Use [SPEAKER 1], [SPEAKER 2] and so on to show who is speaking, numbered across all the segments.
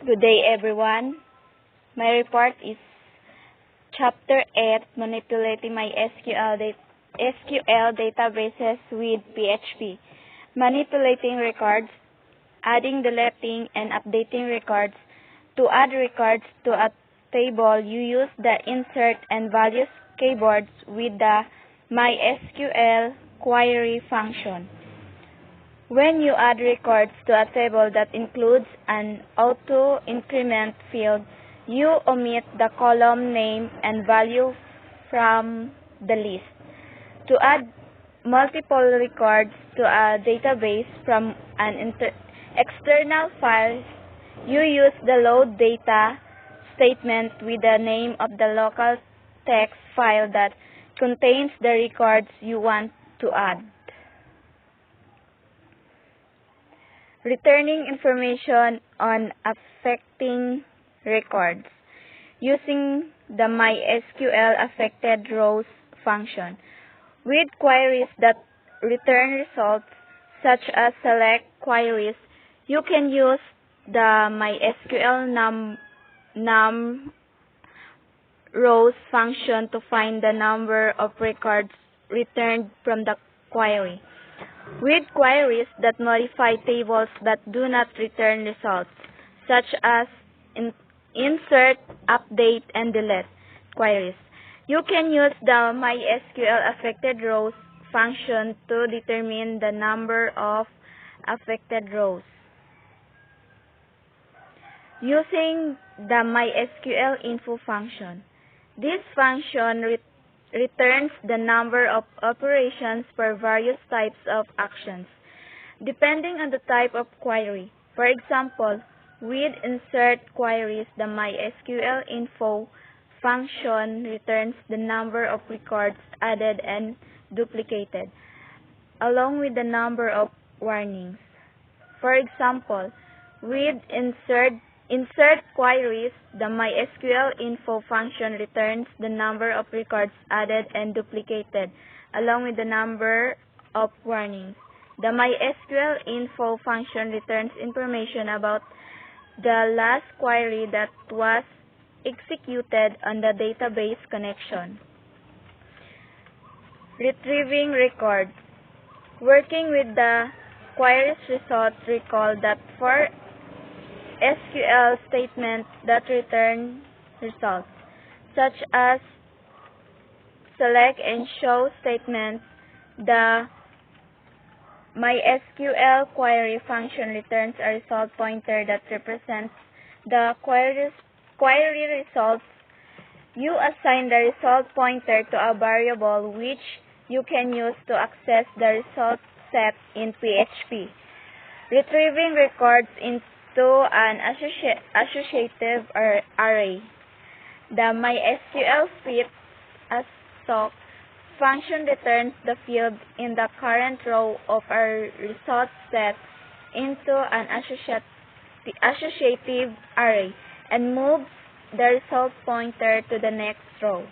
[SPEAKER 1] Good day, everyone. My report is Chapter 8, Manipulating my SQL databases with PHP. Manipulating records, adding, deleting, and updating records. To add records to a table, you use the insert and values keywords with the MySQL query function. When you add records to a table that includes an auto-increment field, you omit the column name and value from the list. To add multiple records to a database from an external file, you use the load data statement with the name of the local text file that contains the records you want to add. Returning information on affecting records using the MySQL affected rows function. With queries that return results, such as select queries, you can use the MySQL num rows function to find the number of records returned from the query. With queries that modify tables that do not return results, such as insert, update, and delete queries, you can use the MySQL affected rows function to determine the number of affected rows. Using the MySQL info function, this function returns the number of operations for various types of actions, depending on the type of query. For example, with insert queries, the MySQL info function returns the number of records added and duplicated, along with the number of warnings. For example, with insert queries, the MySQL info function returns the number of records added and duplicated, along with the number of warnings. The MySQL info function returns information about the last query that was executed on the database connection. Retrieving records. Working with the query's results, recall that for SQL statements that return results, such as select and show statements, the MySQL query function returns a result pointer that represents the query results. You assign the result pointer to a variable which you can use to access the result set in PHP. Retrieving records into an associative array. The MySQL fit as stock function returns the field in the current row of a result set into an associative array and moves the result pointer to the next row.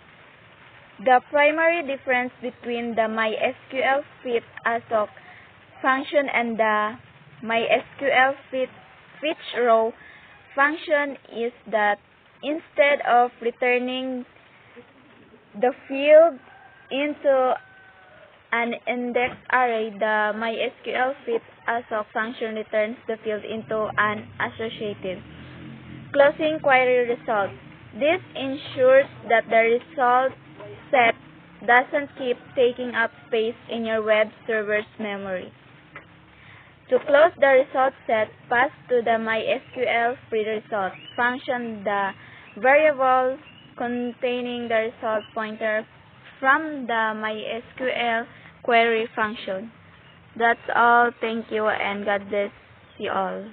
[SPEAKER 1] The primary difference between the MySQL fit assoc function and the MySQL fetch row function is that instead of returning the field into an index array, the MySQL fit assoc function returns the field into an associative. Closing query results. This ensures that the result set doesn't keep taking up space in your web server's memory. To close the result set, pass to the MySQL freeResult function the variable containing the result pointer from the MySQL query function. That's all. Thank you and God bless you all.